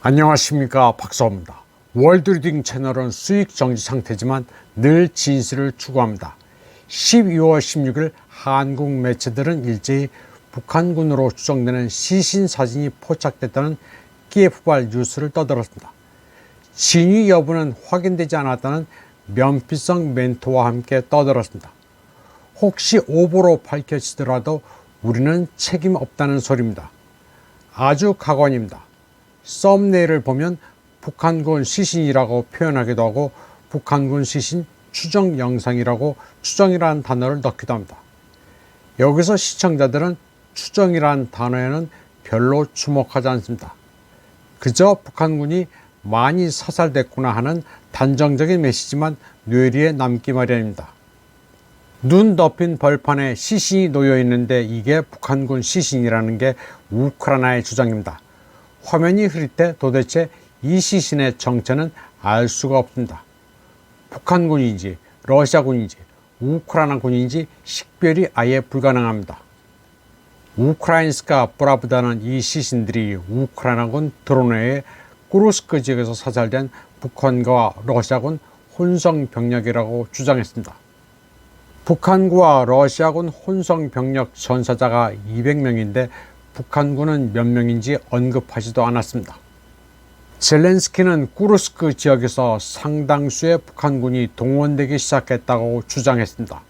안녕하십니까, 박사호입니다. 월드리딩 채널은 수익 정지 상태지만 늘 진실을 추구합니다. 12월 16일 한국 매체들은 일제히 북한군으로 추정되는 시신 사진이 포착됐다는 키예프발 뉴스를 떠들었습니다. 진위 여부는 확인되지 않았다는 면피성 멘트와 함께 떠들었습니다. 혹시 오보로 밝혀지더라도 우리는 책임 없다는 소리입니다. 아주 가관입니다. 썸네일을 보면 북한군 시신이라고 표현하기도 하고 북한군 시신 추정 영상이라고 추정이라는 단어를 넣기도 합니다. 여기서 시청자들은 추정이라는 단어에는 별로 주목하지 않습니다. 그저 북한군이 많이 사살됐구나 하는 단정적인 메시지만 뇌리에 남기 마련입니다. 눈 덮인 벌판에 시신이 놓여 있는데 이게 북한군 시신이라는 게 우크라이나의 주장입니다. 화면이 흐릴 때 도대체 이 시신의 정체는 알 수가 없습니다. 북한군인지 러시아군인지 우크라이나군인지 식별이 아예 불가능합니다. 우크라인스카 브라브다는 이 시신들이 우크라이나군 드론에 쿠르스크 지역에서 사살된 북한과 러시아군 혼성 병력이라고 주장했습니다. 북한과 러시아군 혼성 병력 전사자가 200명인데 북한군은 몇 명인지 언급하지도 않았습니다. 젤렌스키는 쿠르스크 지역에서 상당수의 북한군이 동원되기 시작했다고 주장했습니다.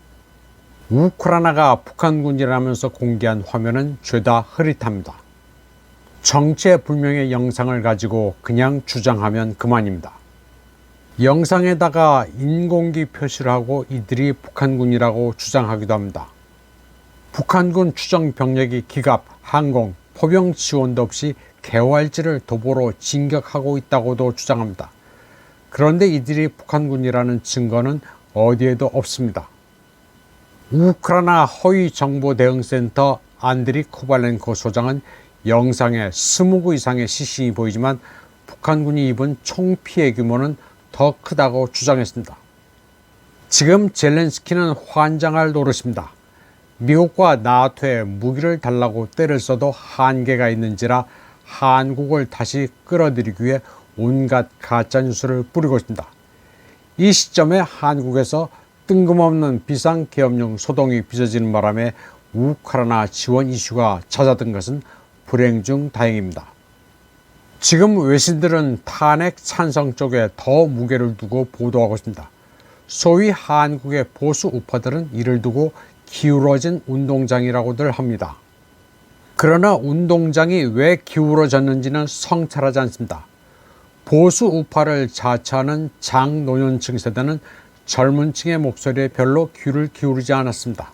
우크라이나가 북한군이라면서 공개한 화면은 죄다 흐릿합니다. 정체불명의 영상을 가지고 그냥 주장하면 그만입니다. 영상에다가 인공기 표시를 하고 이들이 북한군이라고 주장하기도 합니다. 북한군 추정 병력이 기갑, 항공, 포병 지원도 없이 개활지를 도보로 진격하고 있다고도 주장합니다. 그런데 이들이 북한군이라는 증거는 어디에도 없습니다. 우크라이나 허위정보대응센터 안드리 코발렌코 소장은 영상에 20구 이상의 시신이 보이지만 북한군이 입은 총 피해 규모는 더 크다고 주장했습니다. 지금 젤렌스키는 환장할 노릇입니다. 미국과 나토에 무기를 달라고 때를 써도 한계가 있는지라 한국을 다시 끌어들이기 위해 온갖 가짜뉴스를 뿌리고 있습니다. 이 시점에 한국에서 뜬금없는 비상계엄령 소동이 빚어지는 바람에 우크라이나 지원 이슈가 잦아든 것은 불행 중 다행입니다. 지금 외신들은 탄핵 찬성 쪽에 더 무게를 두고 보도하고 있습니다. 소위 한국의 보수 우파들은 이를 두고 기울어진 운동장이라고들 합니다. 그러나 운동장이 왜 기울어졌는지는 성찰하지 않습니다. 보수 우파를 자처하는 장노년층 세대는 젊은 층의 목소리에 별로 귀를 기울이지 않았습니다.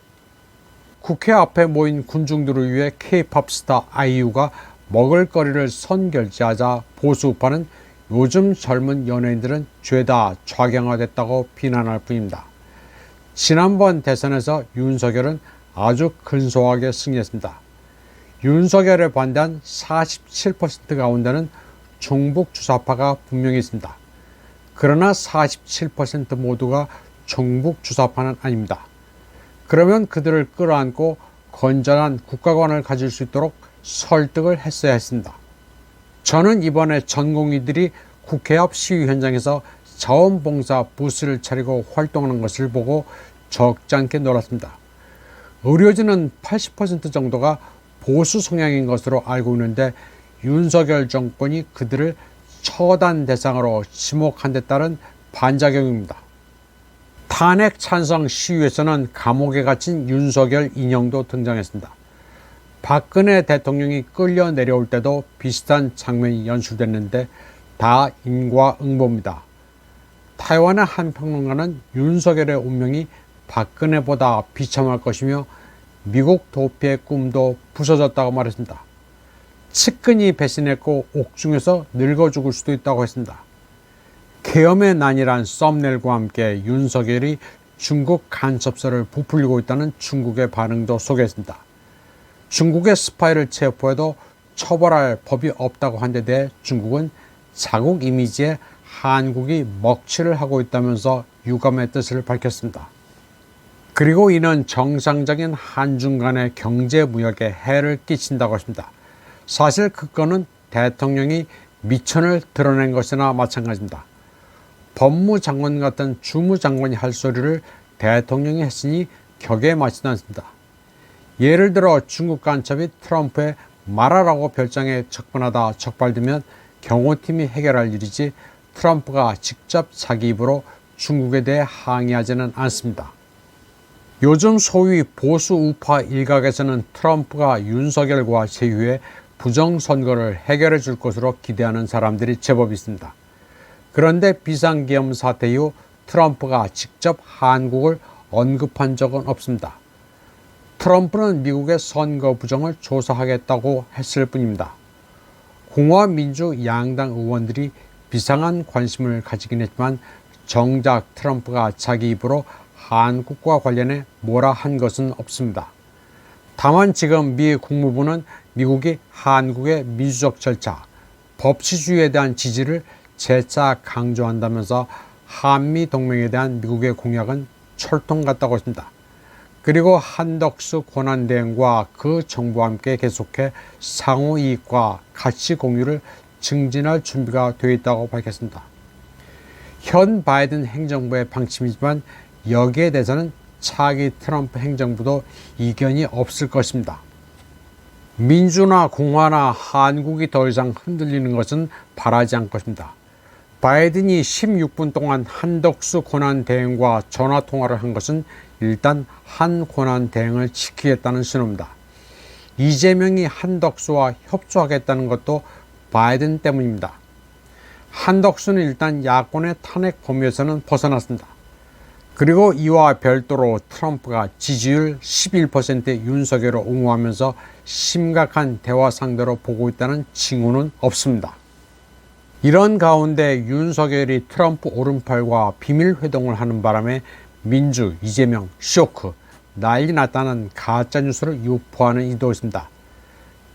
국회 앞에 모인 군중들을 위해 K-POP 스타 아이유가 먹을거리를 선결제하자 보수 우파는 요즘 젊은 연예인들은 죄다 좌경화됐다고 비난할 뿐입니다. 지난번 대선에서 윤석열은 아주 근소하게 승리했습니다. 윤석열에 반대한 47% 가운데는 종북 주사파가 분명히 있습니다. 그러나 47% 모두가 종북 주사파는 아닙니다. 그러면 그들을 끌어안고 건전한 국가관을 가질 수 있도록 설득을 했어야 했습니다. 저는 이번에 전공의들이 국회 앞 시위 현장에서 자원봉사 부스를 차리고 활동하는 것을 보고 적잖게 놀랐습니다. 의료진은 80% 정도가 보수 성향인 것으로 알고 있는데 윤석열 정권이 그들을 처단 대상으로 지목한 데 따른 반작용입니다. 탄핵 찬성 시위에서는 감옥에 갇힌 윤석열 인형도 등장했습니다. 박근혜 대통령이 끌려 내려올 때도 비슷한 장면이 연출됐는데 다 인과응보입니다. 타이완의 한 평론가는 윤석열의 운명이 박근혜보다 비참할 것이며 미국 도피의 꿈도 부서졌다고 말했습니다. 측근이 배신했고 옥중에서 늙어 죽을 수도 있다고 했습니다. 계엄의 난이란 썸네일과 함께 윤석열이 중국 간첩서를 부풀리고 있다는 중국의 반응도 소개했습니다. 중국의 스파이를 체포해도 처벌할 법이 없다고 한 데 대해 중국은 자국 이미지에 한국이 먹칠을 하고 있다면서 유감의 뜻을 밝혔습니다. 그리고 이는 정상적인 한중 간의 경제 무역에 해를 끼친다고 했습니다. 사실 그 건은 대통령이 미천을 드러낸 것이나 마찬가지입니다. 법무장관 같은 주무장관이 할 소리를 대통령이 했으니 격에 맞지도 않습니다. 예를 들어 중국 간첩이 트럼프의 말하라고 별장에 접근하다 적발되면 경호팀이 해결할 일이지 트럼프가 직접 자기 입으로 중국에 대해 항의하지는 않습니다. 요즘 소위 보수 우파 일각에서는 트럼프가 윤석열과 제휴해 부정선거를 해결해 줄 것으로 기대하는 사람들이 제법 있습니다. 그런데 비상계엄 사태 이후 트럼프가 직접 한국을 언급한 적은 없습니다. 트럼프는 미국의 선거 부정을 조사하겠다고 했을 뿐입니다. 공화 민주 양당 의원들이 비상한 관심을 가지긴 했지만 정작 트럼프가 자기 입으로 한국과 관련해 뭐라 한 것은 없습니다. 다만 지금 미 국무부는 미국이 한국의 민주적 절차, 법치주의에 대한 지지를 재차 강조한다면서 한미 동맹에 대한 미국의 공약은 철통 같다고 했습니다. 그리고 한덕수 권한대행과 그 정부와 함께 계속해 상호 이익과 가치 공유를 증진할 준비가 되어 있다고 밝혔습니다. 현 바이든 행정부의 방침이지만 여기에 대해서는 차기 트럼프 행정부도 이견이 없을 것입니다. 민주나 공화나 한국이 더 이상 흔들리는 것은 바라지 않을 것입니다. 바이든이 16분 동안 한덕수 권한대행과 전화통화를 한 것은 일단 한 권한대행을 지키겠다는 신호입니다. 이재명이 한덕수와 협조하겠다는 것도 바이든 때문입니다. 한덕수는 일단 야권의 탄핵 범위에서는 벗어났습니다. 그리고 이와 별도로 트럼프가 지지율 11%의 윤석열을 옹호하면서 심각한 대화 상대로 보고 있다는 징후는 없습니다. 이런 가운데 윤석열이 트럼프 오른팔과 비밀회동을 하는 바람에 민주, 이재명, 쇼크, 난리 났다는 가짜뉴스를 유포하는 이도 있습니다.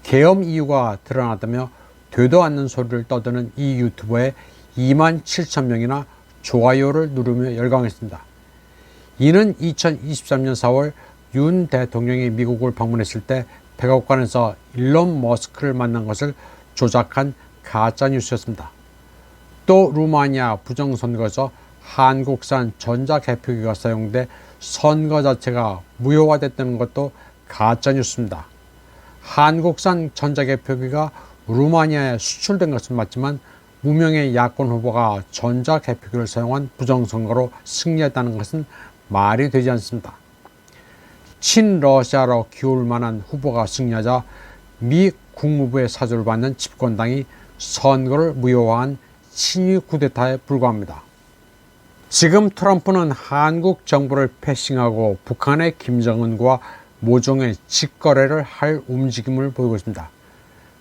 계엄 이유가 드러났다며 되도 않는 소리를 떠드는 이 유튜버에 27,000명이나 좋아요를 누르며 열광했습니다. 이는 2023년 4월 윤 대통령이 미국을 방문했을 때 백악관에서 일론 머스크를 만난 것을 조작한 가짜뉴스였습니다. 또 루마니아 부정선거에서 한국산 전자개표기가 사용돼 선거 자체가 무효화됐다는 것도 가짜뉴스입니다. 한국산 전자개표기가 루마니아에 수출된 것은 맞지만 무명의 야권 후보가 전자개표기를 사용한 부정선거로 승리했다는 것은 말이 되지 않습니다. 친러시아로 기울 만한 후보가 승리하자 미 국무부의 사주를 받는 집권당이 선거를 무효화한 친위 쿠데타에 불과합니다. 지금 트럼프는 한국 정부를 패싱하고 북한의 김정은과 모종의 직거래를 할 움직임을 보이고 있습니다.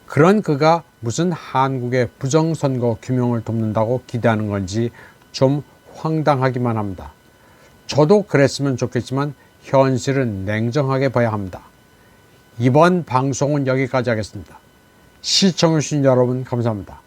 그런 그가 무슨 한국의 부정선거 규명을 돕는다고 기대하는 건지 좀 황당하기만 합니다. 저도 그랬으면 좋겠지만 현실은 냉정하게 봐야 합니다. 이번 방송은 여기까지 하겠습니다. 시청해주신 여러분 감사합니다.